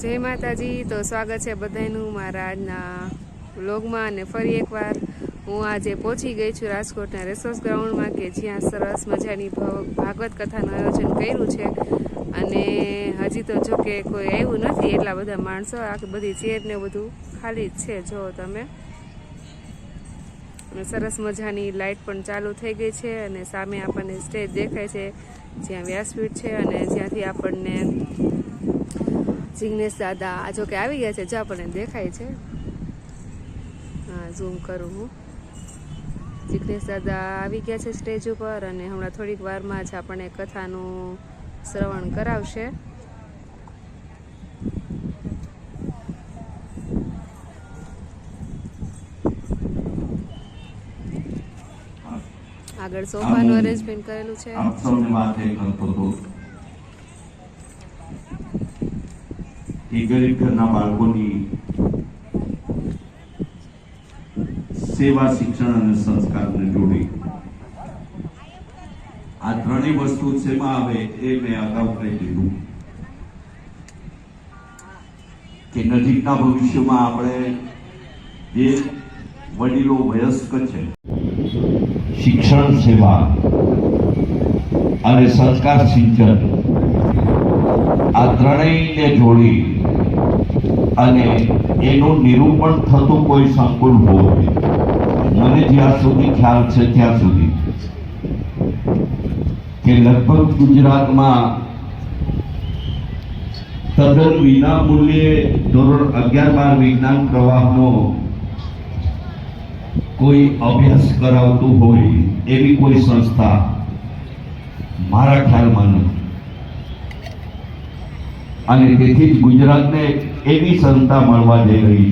જય માતાજી। તો સ્વાગત છે બધાનું મારા આજના વ્લોગમાં। અને ફરી એકવાર હું આજે પહોંચી ગઈ છું રાજકોટના રેસોર્સ ગ્રાઉન્ડમાં, કે જ્યાં સરસ મજાની ભાગવત કથાનું આયોજન કર્યું છે। અને હજી તો જો કે કોઈ આવ્યું નથી, એટલા બધા માણસો, આખી બધી ચેર ને બધું ખાલી જ છે, જો તમે। અને સરસ મજાની લાઇટ પણ ચાલુ થઈ ગઈ છે, અને સામે આપણને સ્ટેજ દેખાય છે જ્યાં વ્યાસપીઠ છે, અને જ્યાંથી આપણને જિગ્નેશ દાદા જો કે આવી ગયા છે, જો આપણને દેખાય છે। હા, ઝૂમ કરું હું। જિગ્નેશ દાદા આવી ગયા છે સ્ટેજ ઉપર, અને હમણાં થોડીક વારમાં જ આપણને કથાનું શ્રવણ કરાવશે। આગળ સોફાનું અરેન્જમેન્ટ કરેલું છે। આપ સૌને વાત એ કરતો હતો કે ગરીબ ઘરના બાળકોની સેવા, શિક્ષણ અને સંસ્કારને જોડી આ ત્રણેય વસ્તુ શેમાં આવે એ મેં અગાઉ કહી દીધું કે નજીકના ભવિષ્યમાં આપણે જે વડીલો વયસ્ક છે, શિક્ષણ, સેવા અને સંસ્કાર સિંચન, આ ત્રણેયને જોડી અને એનું નિરૂપણ થતું કોઈ સંકુલ હોય, મને જ્યાં સુધી ખ્યાલ છે ત્યાં સુધી કે લગભગ ગુજરાતમાં તદ્દન વિના મૂલ્યે ધોરણ 11-12 વિજ્ઞાન પ્રવાહનો કોઈ અભ્યાસ કરાવતું હોય એવી કોઈ સંસ્થા મારા ખ્યાલમાં નથી। અને તેથી જ ગુજરાતને એવી સંસ્થા મળવા જઈ રહી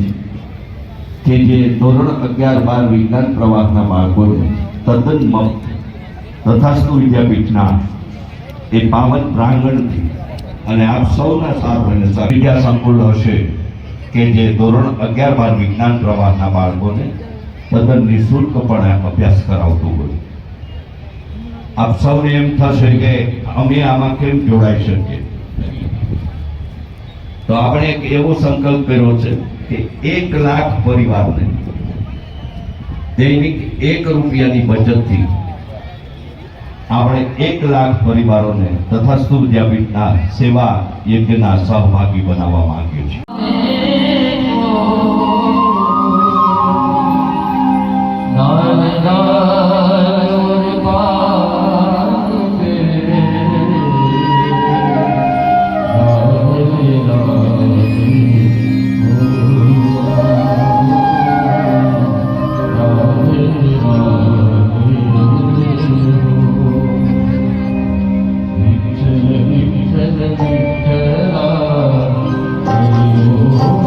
છે કે જે ધોરણ 11-12 વિજ્ઞાન પ્રવાહના બાળકોને તદ્દન મફત તથાસ્તુ વિદ્યાપીઠના એ પાવન પ્રાંગણથી અને આપ સૌના સાથ અને બીજા સંકુલ હશે કે જે ધોરણ 11-12 વિજ્ઞાન પ્રવાહના બાળકોને તદ્દન નિઃશુલ્કપણે અભ્યાસ કરાવતું હોય। આપ સૌને એમ થશે કે અમે આમાં કેમ જોડાઈ શકીએ, તો આપણે એક એવો સંકલ્પ કર્યો છે કે 1 લાખ પરિવારને દૈનિક 1 રૂપિયાની બચતથી આપણે 1 લાખ પરિવારોને તથાસ્તુ વિદ્યાપીઠના સેવા યજ્ઞના સહભાગી બનાવવા માંગીએ છીએ। Oh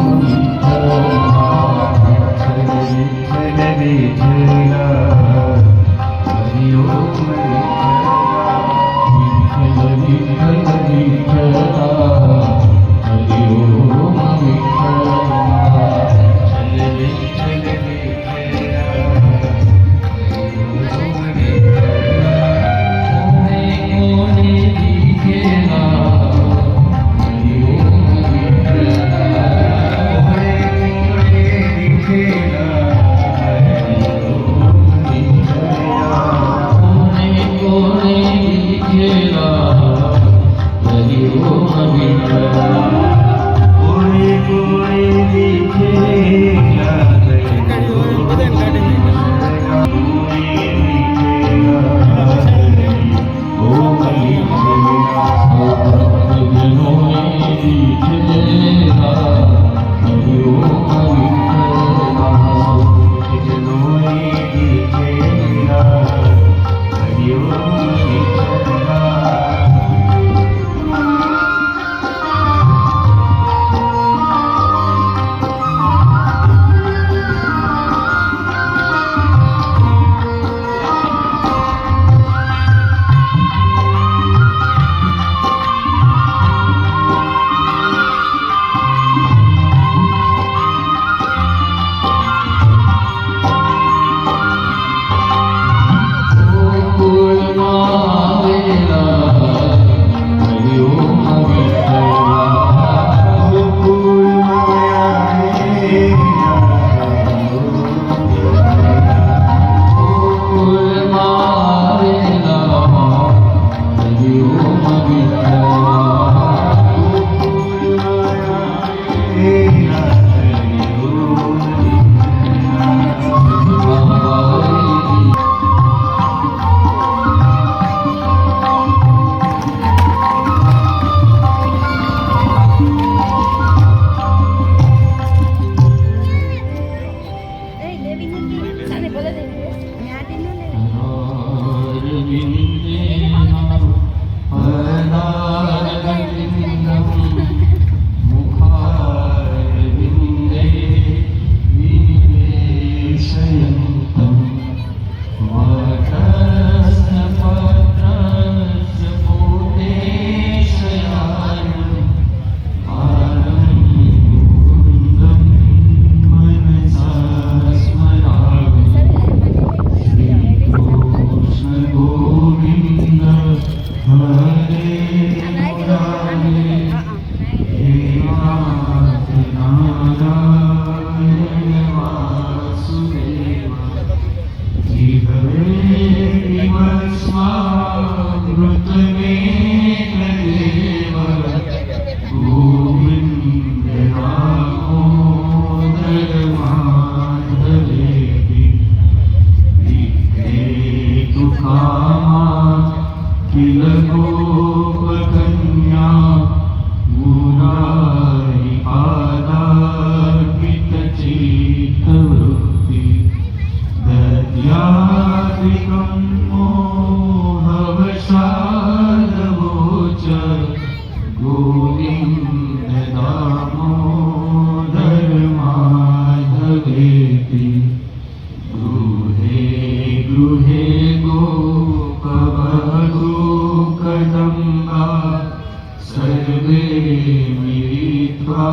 मिलित्वा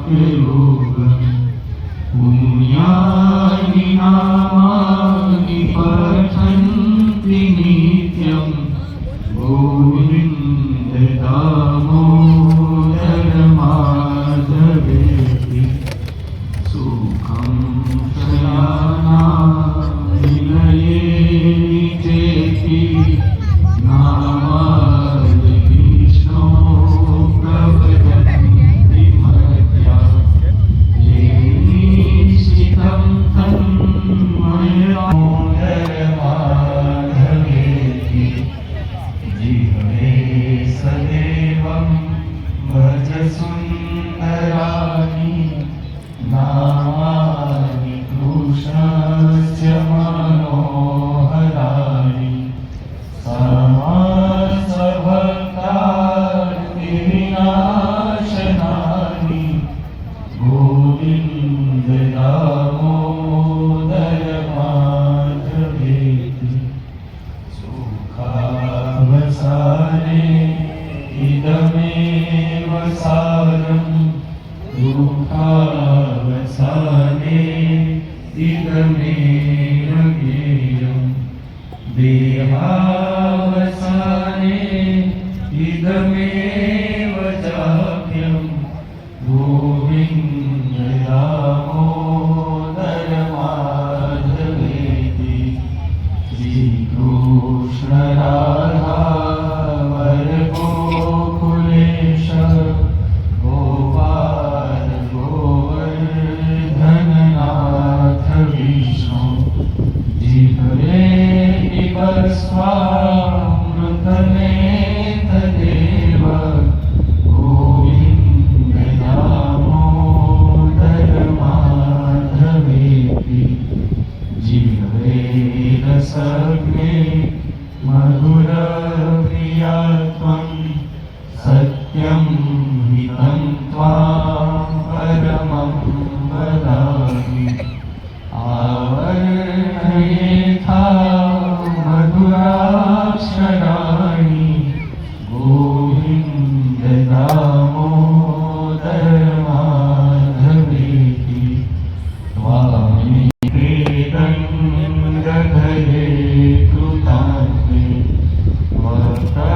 समवाप्ययोगम् पुण्यानि नामानि पठन्ति नित्यम् गोविन्द दामोदर माधवेति सुखं शयानानिलये चेति नामादि विष्णो प्रवदन्ति मर्त्या येनिशितं तन्मयोदर माधवेति जीवने सदेवं भज सुन्दराणि नामानि कृष्णस्य मनोहराणि समस्तभक्तानि विनाशनानि गोविन्द दामोदर माधवेति सुखावसाने इदमेव सारम् दुःखावसाने इदमेव ज्ञेयम् देहावसाने इदमेव चाप्यम् गोविन्द दामोदर माधवेति श्रीकृष्ण राधा गोकुलेश गोपाल गोवर्धननाथ विष्णु जिह्वे पिबस्वामृतनेतदेव गोविन्द दामोदर माधवेति जिह्वे रसज्ञे मधुरप्रिया त्वं सत्यं हितं त्वां परमं वदामि आवर्णयेथा मधुराक्षराणि गोविन्द दामोदर माधवेति त्वामि वेदङ्गधरे कृतान्ते वक्ता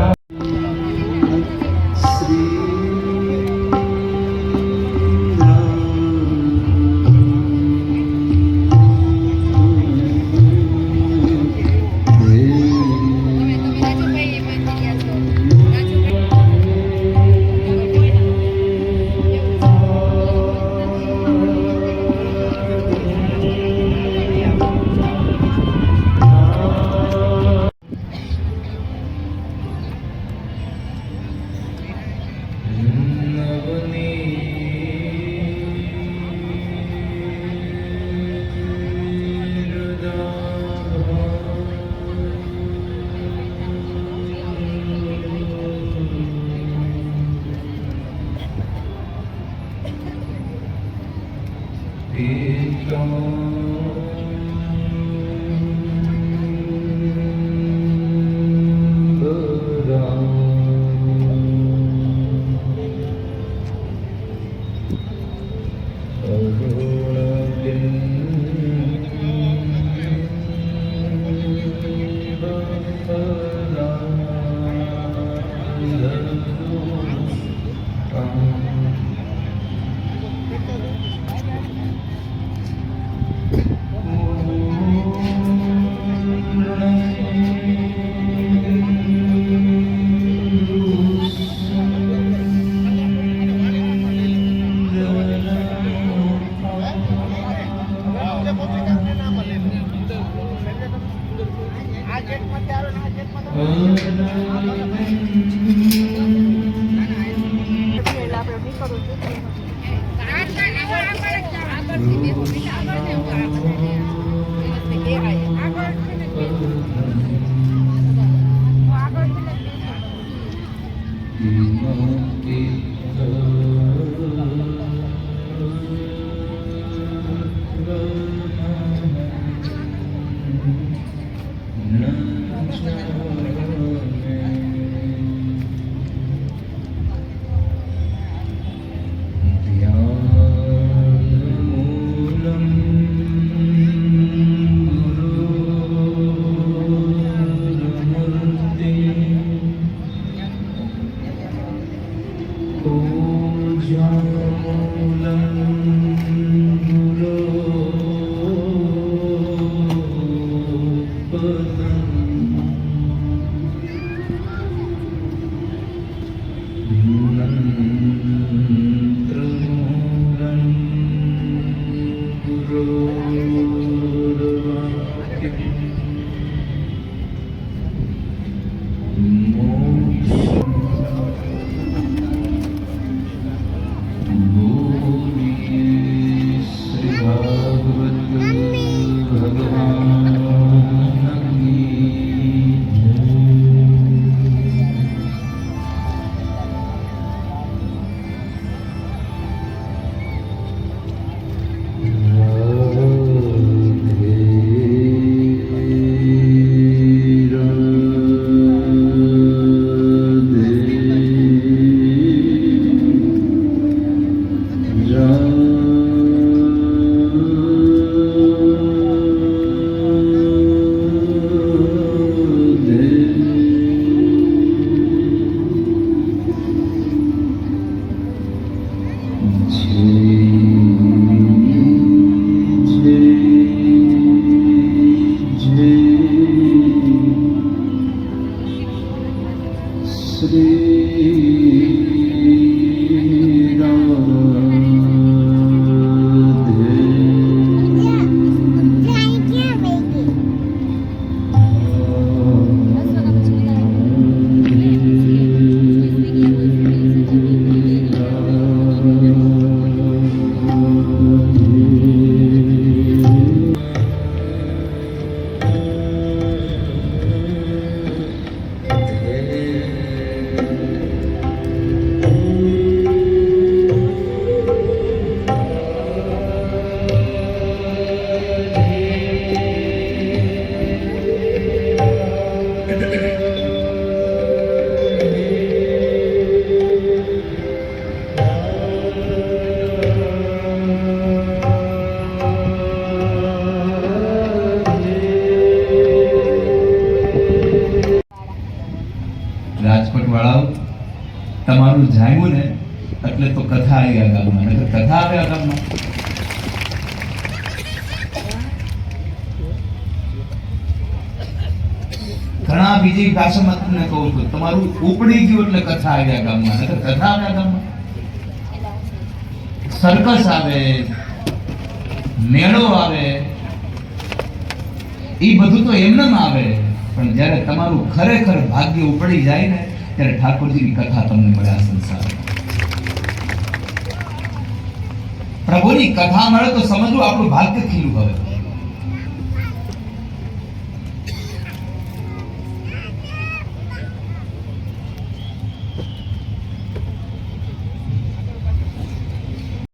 રાજકોટ વાળાઓ તમારું જામ્યું ને એટલે તો કથા આવી આ ગામમાં, નકર કથા આવે આ ગામમાં? ઘણા બીજી ભાષામાં તમને કહું છું, તમારું ઉપડી ગયું એટલે કથા આવી આ ગામમાં, નકર કથા આવે આ ગામમાં? સર્કસ આવે, મેળો આવે, એ બધું તો એમનેમ આવે, પણ જ્યારે તમારું ખરેખર ભાગ્ય ઉપડી જાય ને ત્યારે ઠાકોરજીની કથા તમને મળે આ સંસારમાં. પ્રભુની કથા મળે તો સમજવું આપણું ભાગ્ય ખીલું હવે.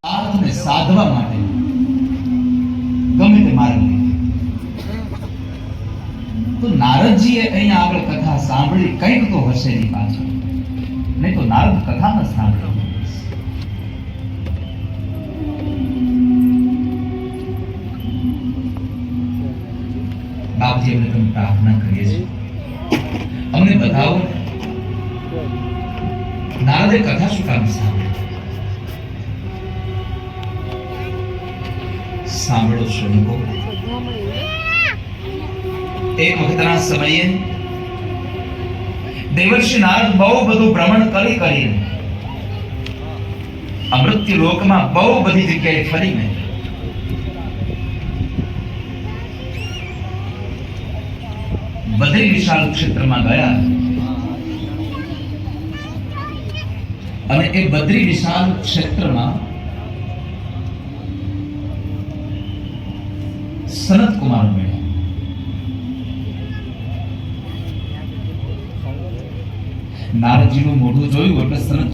આત્મને સાધવા માટે ગમે તે માર્ગ લે. તો નારદજીએ અહીંયા આગળ કથા સાંભળી, કંઈક તો હશે એની પાછળ, નહીં તો નારદ કથા ન સાંભળી. બાપજી અમે તમને પ્રાર્થના કરીએ છીએ, અમને બતાવો નારદે કથા શું કામ સાંભળી. સાંભળો શ્રમિકો, એક વખતના સમયે દેવર્ષિ નારદ બહુ બધું ભ્રમણ કરીને અમૃત્યુ લોકમાં બહુ બધી જગ્યાએ ફરીને બદ્રી વિશાળ ક્ષેત્રમાં ગયા, અને એ બદ્રી વિશાળ ક્ષેત્રમાં સનત કુમાર મળ્યા. નારદજીનું મોઢું જોયું એટલે સનત